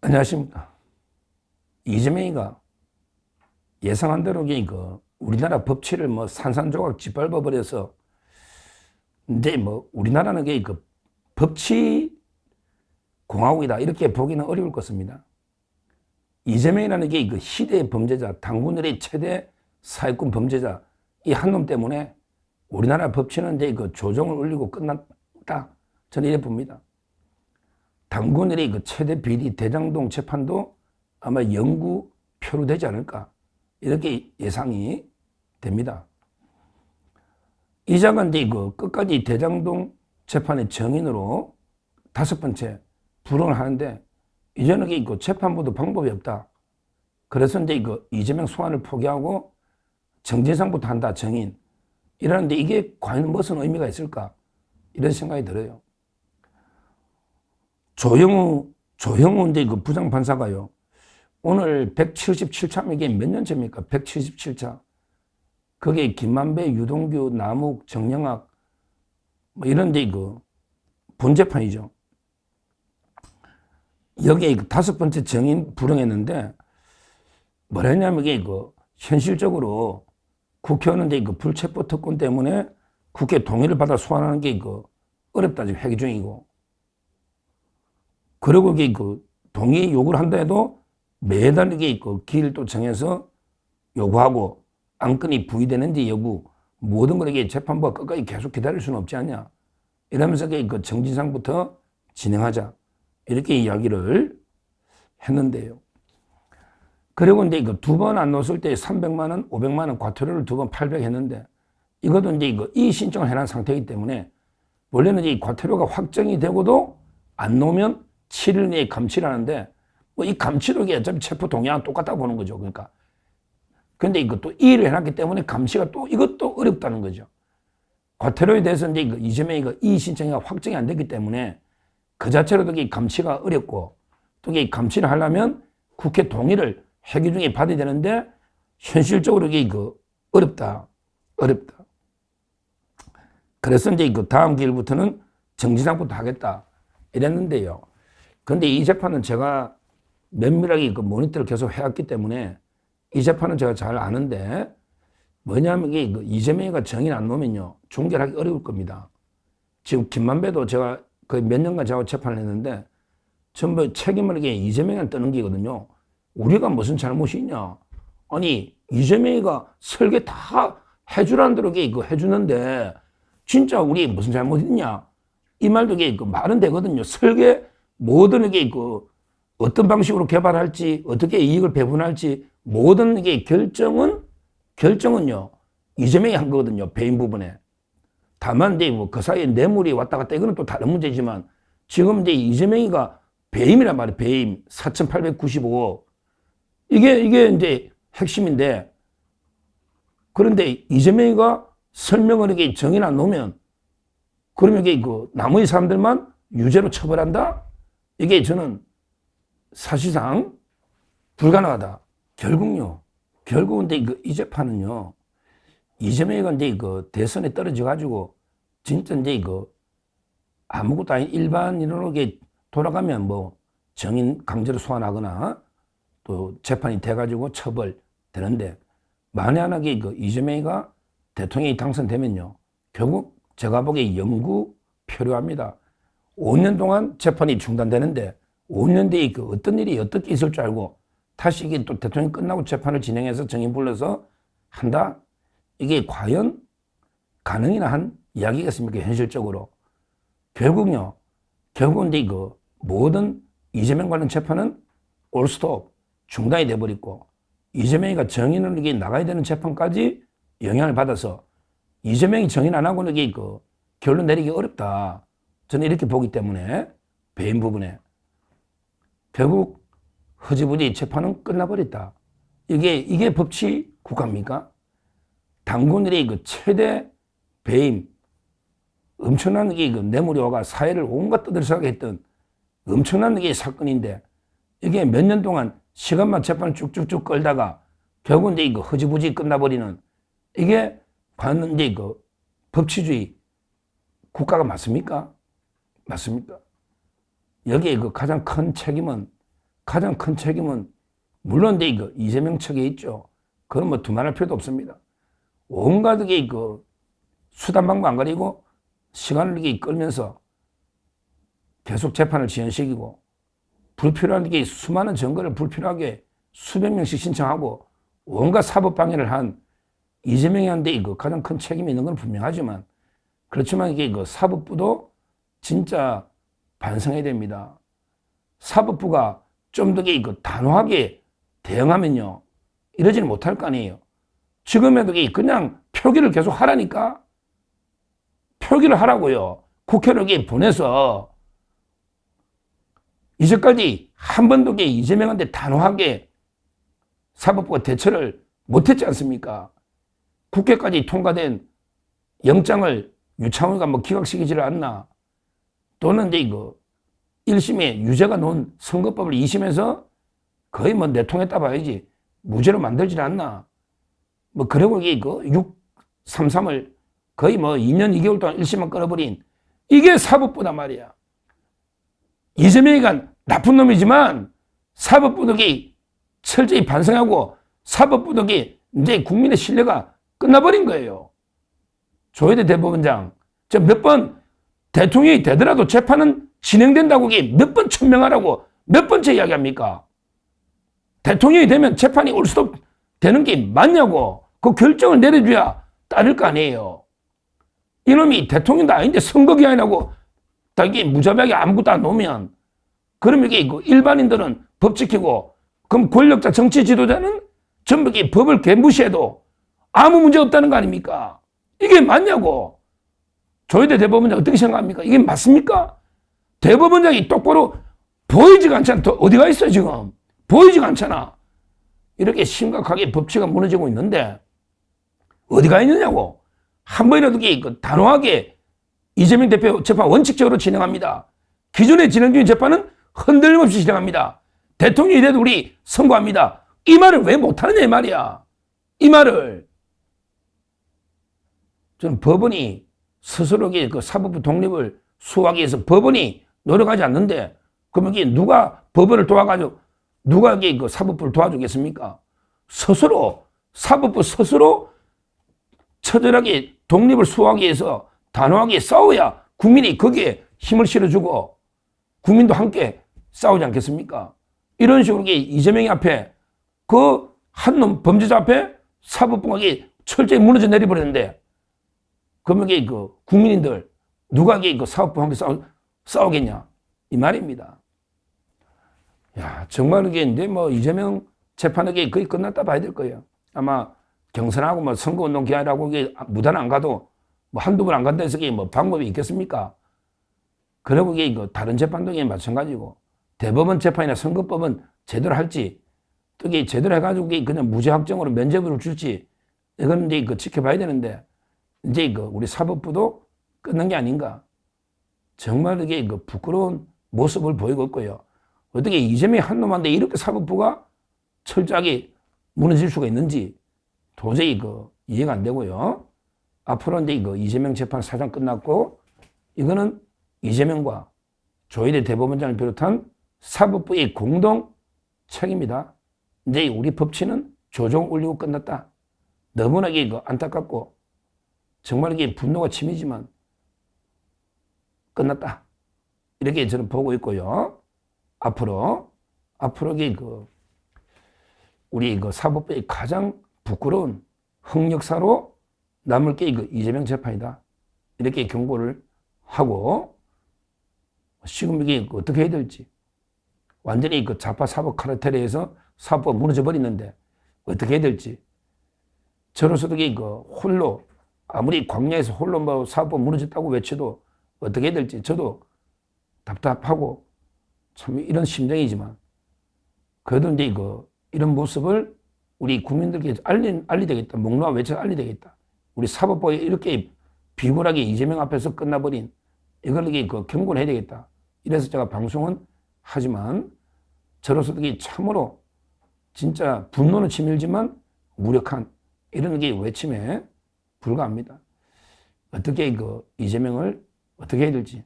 안녕하십니까. 이재명이가 예상한 대로 우리나라 법치를 산산조각 짓밟아버려서 이제 우리나라는 법치 공화국이다 이렇게 보기는 어려울 것입니다. 이재명이라는 게 시대의 범죄자, 당군들의 최대 사회권 범죄자 이 한 놈 때문에 우리나라 법치는 이제 조정을 울리고 끝났다. 저는 이래 봅니다. 당군들의 최대 비리 대장동 재판도 아마 영구 표류되지 않을까 이렇게 예상이 됩니다. 이자가 이제 끝까지 대장동 재판의 정인으로 5번째 불응을 하는데 이제는 재판부도 방법이 없다. 그래서 이제 이재명 소환을 포기하고 정진상부터 한다 정인 이러는데 이게 과연 무슨 의미가 있을까 이런 생각이 들어요. 조형우 이제 부장판사가요. 오늘 177차, 이게 몇 년째입니까? 177차. 그게 김만배, 유동규, 남욱, 정영학, 이런 데 본재판이죠. 여기에 5번째 정인 불응했는데, 뭐라 했냐면 이게 현실적으로 국회의원은 이제 불체포 특권 때문에 국회 동의를 받아 소환하는 게 어렵다, 지금 회기 중이고. 그리고 이게 동의 요구를 한다 해도 매달 이게 기일 또 정해서 요구하고 안건이 부의되는지 여부 모든 걸 이게 재판부가 끝까지 계속 기다릴 수는 없지 않냐. 이러면서 정진상부터 진행하자. 이렇게 이야기를 했는데요. 그리고 이제 2번 안 넣었을 때 300만 원, 500만 원 과태료를 2번 800 했는데 이것도 이제 이 신청을 해놓은 상태이기 때문에 원래는 이 과태료가 확정이 되고도 안 넣으면 7일 내에 감치를 하는데 이 감치로 어차피 체포 동의랑 똑같다고 보는 거죠. 그러니까. 근데 이것도 2일을 해놨기 때문에 감치가 또 이것도 어렵다는 거죠. 과태료에 대해서 이제 이재명이가 이 신청이 확정이 안 됐기 때문에 그 자체로도 이 감치가 어렵고 또 이 감치를 하려면 국회 동의를 회기 중에 받아야 되는데 현실적으로 이게 어렵다. 그래서 이제 다음 기일부터는 정진상부터 하겠다. 이랬는데요. 근데 이 재판은 제가 면밀하게 모니터를 계속 해왔기 때문에 이 재판은 제가 잘 아는데 뭐냐면 이게 이재명이가 정인 안 놓으면요. 종결하기 어려울 겁니다. 지금 김만배도 제가 거의 몇 년간 제가 재판을 했는데 전부 책임을 이게 이재명이한테 떠는 게거든요. 우리가 무슨 잘못이 있냐. 아니 이재명이가 설계 다 해주라는 대로 이게 해주는데 진짜 우리 무슨 잘못 있냐. 이 말도 이게 말은 되거든요. 설계 모든 이게 어떤 방식으로 개발할지 어떻게 이익을 배분할지 모든 이게 결정은요 이재명이 한 거거든요. 배임 부분에. 다만 이제 그 사이에 뇌물이 왔다 갔다 이거는 또 다른 문제지만 지금 이제 이재명이가 배임이란 말이에요. 배임 4,895억 이게 이제 핵심인데 그런데 이재명이가 설명을 이게 정의를 안 놓으면 그러면 이게 나머지 사람들만 유죄로 처벌한다? 이게 저는 사실상 불가능하다. 결국은 이 재판은요, 이재명이가 이제 대선에 떨어져가지고, 진짜 이제 아무것도 아닌 일반인으로 돌아가면 정인 강제로 소환하거나 또 재판이 돼가지고 처벌되는데, 만약에 이재명이가 대통령이 당선되면요, 결국 제가 보기에 영구 표류합니다. 5년 동안 재판이 중단되는데 5년 뒤에 어떤 일이 어떻게 있을 줄 알고 다시 이게 또 대통령이 끝나고 재판을 진행해서 정인 불러서 한다? 이게 과연 가능이나 한 이야기겠습니까? 현실적으로. 결국은 이제 모든 이재명 관련 재판은 올스톱 중단이 돼버리고 이재명이가 정인을 이게 나가야 되는 재판까지 영향을 받아서 이재명이 정인 안 하고는 이게 결론 내리기 어렵다. 저는 이렇게 보기 때문에 배임 부분에 결국 허지부지 재판은 끝나버렸다. 이게 법치 국가입니까? 당군들의 최대 배임, 엄청난 뇌물이 와가 사회를 온갖 떠들썩하게 했던 엄청난 사건인데 이게 몇 년 동안 시간만 재판을 쭉쭉쭉 끌다가 결국 이제 허지부지 끝나버리는 이게 과연 이제 법치주의 국가가 맞습니까? 맞습니까? 여기에 가장 큰 책임은 가장 큰 책임은 물론 이거 이재명 측에 있죠. 그건 뭐 두말할 필요도 없습니다. 온갖 그 수단 방법 안 가리고 시간을 이렇게 끌면서 계속 재판을 지연시키고 불필요한 게 수많은 증거를 불필요하게 수백 명씩 신청하고 온갖 사법 방해를 한 이재명이한테 이거 가장 큰 책임이 있는 건 분명하지만 그렇지만 이게 그 사법부도 진짜 반성해야 됩니다. 사법부가 좀 더 이거 단호하게 대응하면요 이러지는 못할 거 아니에요. 지금에도 그냥 표기를 계속 하라니까 표기를 하라고요. 국회를 보내서 이제까지 한 번도 이재명한테 단호하게 사법부가 대처를 못했지 않습니까? 국회까지 통과된 영장을 유창호가 뭐 기각시키지를 않나? 또는 이거 1심에 유죄가 놓은 선거법을 2심에서 거의 뭐 내통했다 봐야지 무죄로 만들질 않나? 뭐 그러고 이게 633을 거의 뭐 2년 2개월 동안 1심만 끌어버린 이게 사법부단 말이야. 이재명이가 나쁜 놈이지만 사법부도 철저히 반성하고 사법부도 이제 국민의 신뢰가 끝나버린 거예요. 조혜대 대법원장 저 몇 번 대통령이 되더라도 재판은 진행된다고 몇 번 천명하라고 몇 번째 이야기합니까? 대통령이 되면 재판이 올 수도 되는 게 맞냐고 그 결정을 내려줘야 따를 거 아니에요. 이놈이 대통령도 아닌데 선거기한이라고 다 무자비하게 아무것도 안 놓으면 그러면 일반인들은 법 지키고 그럼 권력자 정치 지도자는 전부 법을 개무시해도 아무 문제 없다는 거 아닙니까? 이게 맞냐고. 조혜대 대법원장 어떻게 생각합니까? 이게 맞습니까? 대법원장이 똑바로 보이지가 않잖아. 어디가 있어 지금. 보이지가 않잖아. 이렇게 심각하게 법치가 무너지고 있는데 어디가 있느냐고. 한 번이라도 단호하게 이재명 대표 재판 원칙적으로 진행합니다. 기존에 진행 중인 재판은 흔들림 없이 진행합니다. 대통령이 돼도 우리 선고합니다. 이 말을 왜 못하느냐 이 말이야. 이 말을. 저는 법원이 스스로 그 사법부 독립을 수호하기 위해서 법원이 노력하지 않는데 그러면 누가 법원을 도와가지고 누가 그 사법부를 도와주겠습니까? 스스로 사법부 스스로 처절하게 독립을 수호하기 위해서 단호하게 싸워야 국민이 거기에 힘을 실어주고 국민도 함께 싸우지 않겠습니까? 이런 식으로 이재명이 앞에 그 한 놈 범죄자 앞에 사법부가 철저히 무너져 내려버렸는데 그러면 그 국민들 누가 그 사법부와 함께 싸우겠냐 이 말입니다. 야 정말 이게 이제 뭐 이재명 재판이 거의 끝났다 봐야 될 거예요. 아마 경선하고 뭐 선거운동 기한이라고 무단 안 가도 뭐 한두 번 안 간다 해서 뭐 방법이 있겠습니까? 그리고 다른 재판도 마찬가지고 대법원 재판이나 선거법은 제대로 할지 또 제대로 해가지고 그냥 무죄 확정으로 면죄부를 줄지 이건 이제 지켜봐야 되는데 이제 우리 사법부도 끝난 게 아닌가. 정말 이게 부끄러운 모습을 보이고 있고요. 어떻게 이재명이 한 놈한테 이렇게 사법부가 철저하게 무너질 수가 있는지 도저히 이해가 안 되고요. 앞으로 이제 이재명 재판 사장 끝났고 이거는 이재명과 조혜대 대법원장을 비롯한 사법부의 공동 책임이다. 이제 우리 법치는 조종 울리고 끝났다. 너무나 안타깝고 정말 분노가 치미지만 끝났다. 이렇게 저는 보고 있고요. 앞으로 우리 사법부의 가장 부끄러운 흑역사로 남을 게 이재명 재판이다. 이렇게 경고를 하고 지금 이게 어떻게 해야 될지 완전히 좌파 사법 카르텔에서 사법부가 무너져 버리는데 어떻게 해야 될지 저로서도 홀로 아무리 광야에서 홀로 뭐 사법 무너졌다고 외쳐도 어떻게 해야 될지 저도 답답하고 참 이런 심정이지만 그래도 이제 이런 모습을 우리 국민들께 알리 되겠다. 목 놓아 외쳐 알리 되겠다. 우리 사법부가 이렇게 비굴하게 이재명 앞에서 끝나버린 이걸 경고를 해야 되겠다. 이래서 제가 방송은 하지만 저로서도 참으로 진짜 분노는 치밀지만 무력한 이런 외침에 불과합니다. 어떻게 이재명을 어떻게 해야 될지.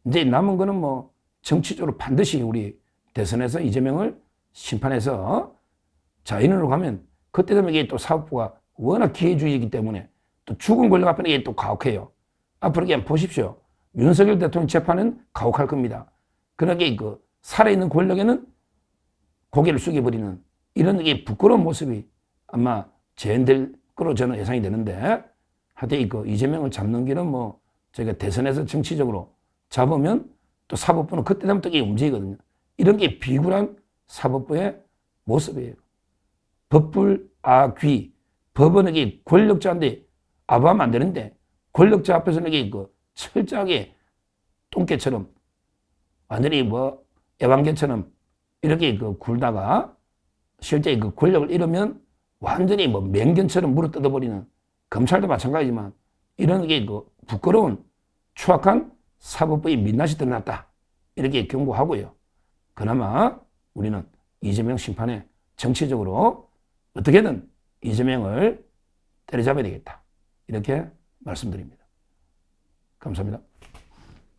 이제 남은 거는 뭐 정치적으로 반드시 우리 대선에서 이재명을 심판에서 자연으로 가면 그때 되면 이게 또 사법부가 워낙 기회주의이기 때문에 또 죽은 권력 앞에는 이게 또 가혹해요. 앞으로 그냥 보십시오. 윤석열 대통령 재판은 가혹할 겁니다. 그러게 그 살아있는 권력에는 고개를 숙여버리는 이런 게 부끄러운 모습이 아마 재현될 거로 저는 예상이 되는데, 하여튼 그 이재명을 잡는 길은 뭐 저희가 대선에서 정치적으로 잡으면 또 사법부는 그때 되면 또 이게 움직이거든요. 이런 게 비굴한 사법부의 모습이에요. 법불아귀. 법은 이게 권력자인데 아부하면 안 되는데 권력자 앞에서는 이게 그 철저하게 똥개처럼 완전히 뭐 애완개처럼 이렇게 그 굴다가 실제 그 권력을 잃으면 완전히 뭐 맹견처럼 물어 뜯어버리는, 검찰도 마찬가지지만 이런 게 그 부끄러운 추악한 사법부의 민낯이 드러났다. 이렇게 경고하고요. 그나마 우리는 이재명 심판에 정치적으로 어떻게든 이재명을 때려잡아야 되겠다. 이렇게 말씀드립니다. 감사합니다.